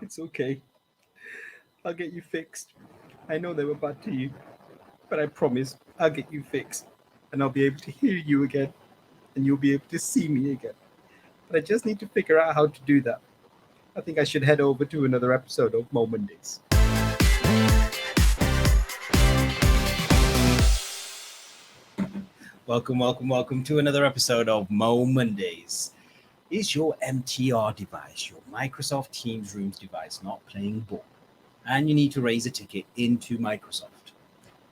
It's okay. I'll get you fixed. I know they were bad to you, but I promise I'll get you fixed. And I'll be able to hear you again. And you'll be able to see me again. But I just need to figure out how to do that. I think I should head over to another episode of Mo Mondays. Welcome to another episode of Mo Mondays. Is your MTR device, your Microsoft Teams Rooms device, not playing ball? And you need to raise a ticket into Microsoft.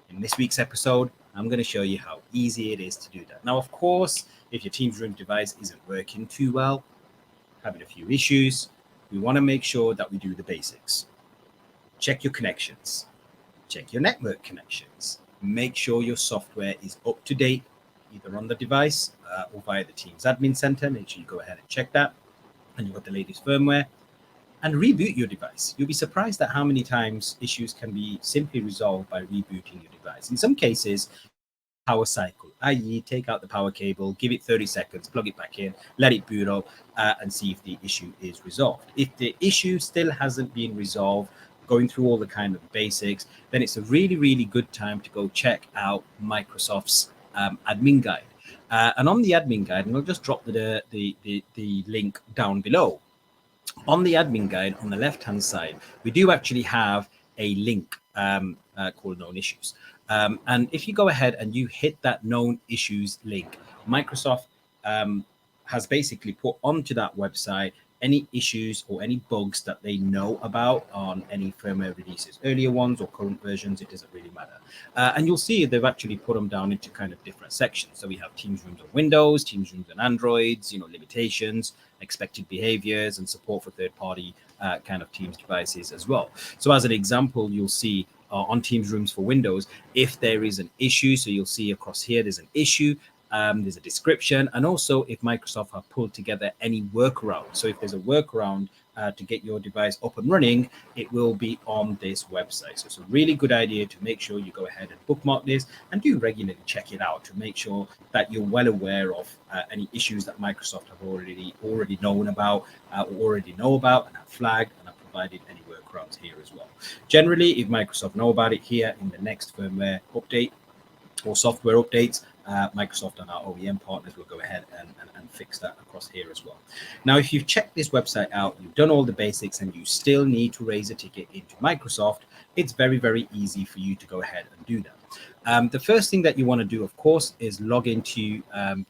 In this week's episode, I'm going to show you how easy it is to do that. Now, of course, if your Teams Rooms device isn't working too well, having a few issues, we want to make sure that we do the basics. Check your connections. Check your network connections. Make sure your software is up to date, either on the device or via the Teams Admin Center. Make sure you go ahead and check that. And you've got the latest firmware. And reboot your device. You'll be surprised at how many times issues can be simply resolved by rebooting your device. In some cases, power cycle, i.e. take out the power cable, give it 30 seconds, plug it back in, let it boot up, and see if the issue is resolved. If the issue still hasn't been resolved, going through all the kind of basics, then it's a really, really good time to go check out Microsoft's admin guide. And on the admin guide, and I'll just drop the link down below. On the admin guide, on the left-hand side, we do actually have a link called Known Issues. And if you go ahead and you hit that Known Issues link, Microsoft has basically put onto that website any issues or any bugs that they know about on any firmware releases, earlier ones or current versions, it doesn't really matter. And you'll see they've actually put them down into kind of different sections. So we have Teams Rooms on Windows, Teams Rooms on Androids, limitations, expected behaviors, and support for third-party kind of Teams devices as well. So as an example, you'll see on Teams Rooms for Windows, if there is an issue, so you'll see across here, there's an issue, there's a description, and also if Microsoft have pulled together any workaround. So if there's a workaround to get your device up and running, it will be on this website. So it's a really good idea to make sure you go ahead and bookmark this and do regularly check it out to make sure that you're well aware of any issues that Microsoft have already known about or already know about and have flagged and have provided any workarounds here as well. Generally, if Microsoft know about it here in the next firmware update or software updates, Microsoft and our OEM partners will go ahead and fix that across here as well. Now, if you've checked this website out, you've done all the basics, and you still need to raise a ticket into Microsoft, it's very, very easy for you to go ahead and do that. The first thing that you want to do, of course, is log into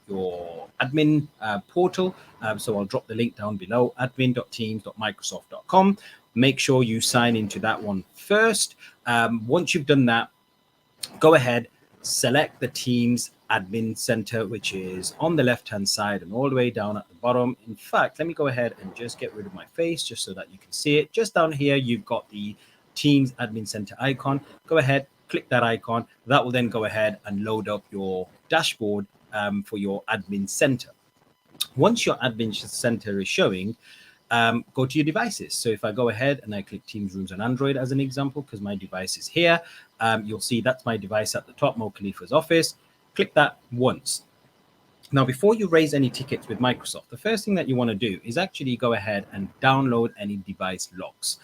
your admin portal. So I'll drop the link down below, admin.teams.microsoft.com. Make sure you sign into that one first. Once you've done that, go ahead, select the Teams Admin Center, which is on the left-hand side and all the way down at the bottom. In fact, let me go ahead and just get rid of my face just so that you can see it. Just down here, you've got the Teams Admin Center icon. Go ahead, click that icon. That will then go ahead and load up your dashboard for your Admin Center. Once your Admin Center is showing, go to your devices. So if I go ahead and I click Teams Rooms on Android as an example, because my device is here, you'll see that's my device at the top, Mo Khalifa's office. Click that once. Now, before you raise any tickets with Microsoft, the first thing that you want to do is actually go ahead and download any device logs.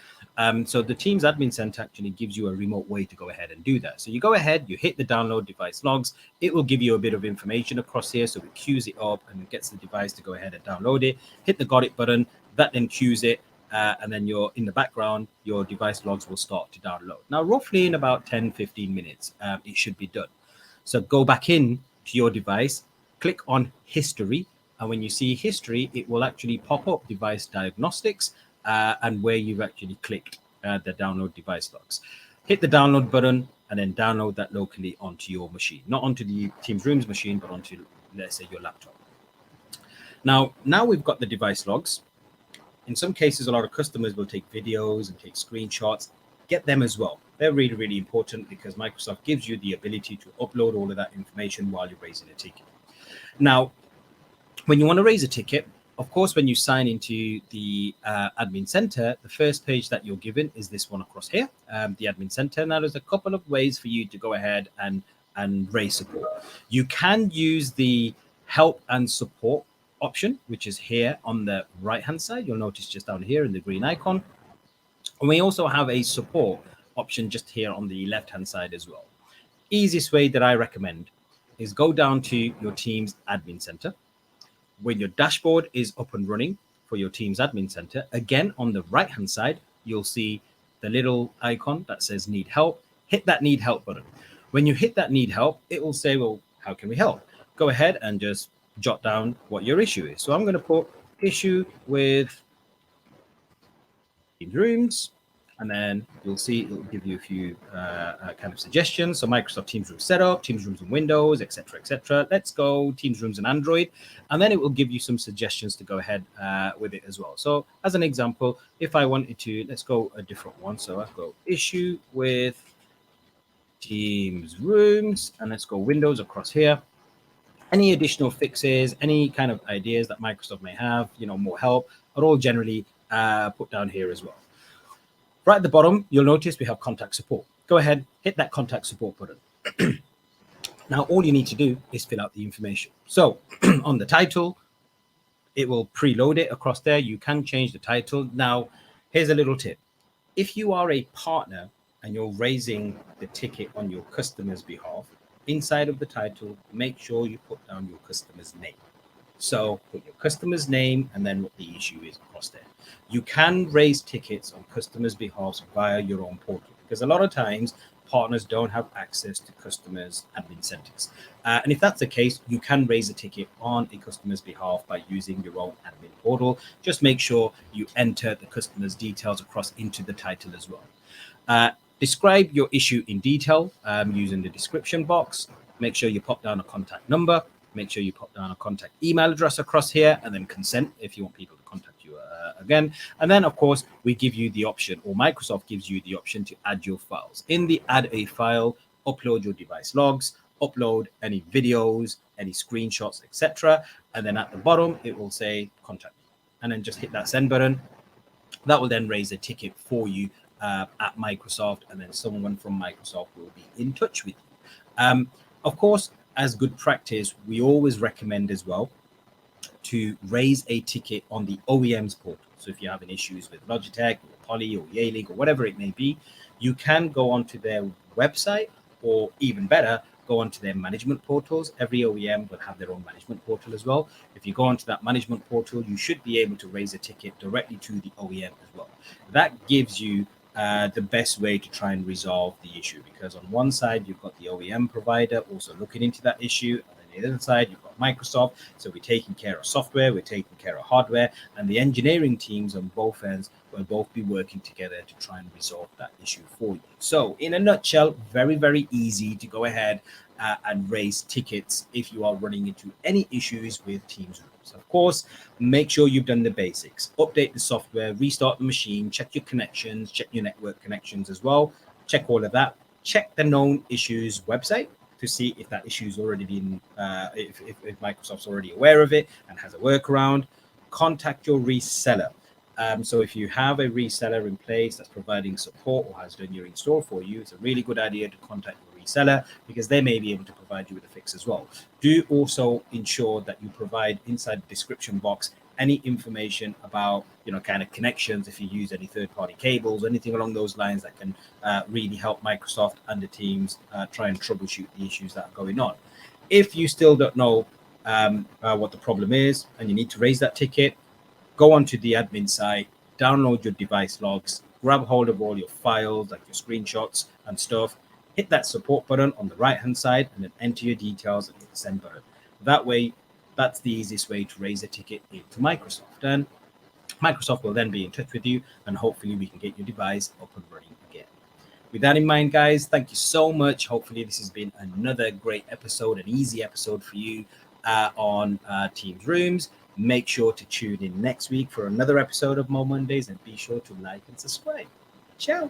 So the Teams Admin Center actually gives you a remote way to go ahead and do that. So you go ahead, you hit the download device logs. It will give you a bit of information across here. So it queues it up and it gets the device to go ahead and download it. Hit the got it button. That then queues it. And then you're in the background, your device logs will start to download. Now, roughly in about 10-15 minutes, it should be done. So go back in to your device, click on history. And when you see history, it will actually pop up device diagnostics and where you've actually clicked the download device logs. Hit the download button and then download that locally onto your machine, not onto the Teams Rooms machine, but onto, let's say, your laptop. Now we've got the device logs. In some cases, a lot of customers will take videos and take screenshots. Get them as well. They're really, really important because Microsoft gives you the ability to upload all of that information while you're raising a ticket. Now, when you want to raise a ticket, of course, when you sign into the Admin Center, the first page that you're given is this one across here, the Admin Center. Now, there's a couple of ways for you to go ahead and raise support. You can use the help and support option, which is here on the right-hand side. You'll notice just down here in the green icon. And we also have a support option just here on the left-hand side as well. Easiest way that I recommend is go down to your team's admin center. When your dashboard is up and running for your team's admin center, again, on the right-hand side, you'll see the little icon that says need help. Hit that need help button. When you hit that need help, it will say, well, how can we help? Go ahead and just jot down what your issue is. So I'm going to put issue with rooms, and then you'll see it'll give you a few kind of suggestions. So Microsoft Teams Room Setup, Teams Rooms in Windows, etc., etc. Let's go Teams Rooms in Android, and then it will give you some suggestions to go ahead with it as well. So as an example, if I wanted to, let's go a different one. So I'll go issue with Teams Rooms, and let's go Windows across here. Any additional fixes, any kind of ideas that Microsoft may have, more help, are all generally put down here as well. Right at the bottom, you'll notice we have contact support. Go ahead, hit that contact support button. Now, all you need to do is fill out the information. So on the title, it will preload it across there. You can change the title. Now, here's a little tip. If you are a partner and you're raising the ticket on your customer's behalf, inside of the title, make sure you put down your customer's name. So put your customer's name and then what the issue is across there. You can raise tickets on customers' behalf via your own portal, because a lot of times partners don't have access to customers' admin centers. And if that's the case, you can raise a ticket on a customer's behalf by using your own admin portal. Just make sure you enter the customer's details across into the title as well. Describe your issue in detail using the description box. Make sure you pop down a contact number. Make sure you pop down a contact email address across here, and then consent if you want people to contact you again. And then, of course, we give you the option, or Microsoft gives you the option, to add your files. In the add a file, upload your device logs, upload any videos, any screenshots, etc. And then at the bottom, it will say contact me. And then just hit that send button. That will then raise a ticket for you at Microsoft, and then someone from Microsoft will be in touch with you. Of course, as good practice, we always recommend as well to raise a ticket on the OEM's portal. So if you're having issues with Logitech or Poly or Yealing or whatever it may be, you can go onto their website, or even better, go onto their management portals. Every OEM will have their own management portal as well. If you go onto that management portal, you should be able to raise a ticket directly to the OEM as well. That gives you the best way to try and resolve the issue, because on one side you've got the OEM provider also looking into that issue, and on the other side you've got Microsoft. So we're taking care of software, we're taking care of hardware, and the engineering teams on both ends will both be working together to try and resolve that issue for you. So in a nutshell, very, very easy to go ahead and raise tickets if you are running into any issues with Teams Rooms. Of course, make sure you've done the basics. Update the software, restart the machine, check your connections, check your network connections as well. Check all of that. Check the known issues website to see if that issue's already been, if Microsoft's already aware of it and has a workaround. Contact your reseller. So if you have a reseller in place that's providing support or has done your install for you, it's a really good idea to contact your reseller, because they may be able to provide you with a fix as well. Do also ensure that you provide inside the description box any information about, kind of connections, if you use any third-party cables, anything along those lines that can really help Microsoft and the teams try and troubleshoot the issues that are going on. If you still don't know what the problem is and you need to raise that ticket, go onto the admin site, download your device logs, grab hold of all your files, like your screenshots and stuff, hit that support button on the right-hand side, and then enter your details and hit the send button. That way, that's the easiest way to raise a ticket into Microsoft. And Microsoft will then be in touch with you, and hopefully we can get your device up and running again. With that in mind, guys, thank you so much. Hopefully this has been another great episode, an easy episode for you on Teams Rooms. Make sure to tune in next week for another episode of Mo Mondays, and be sure to like and subscribe. Ciao.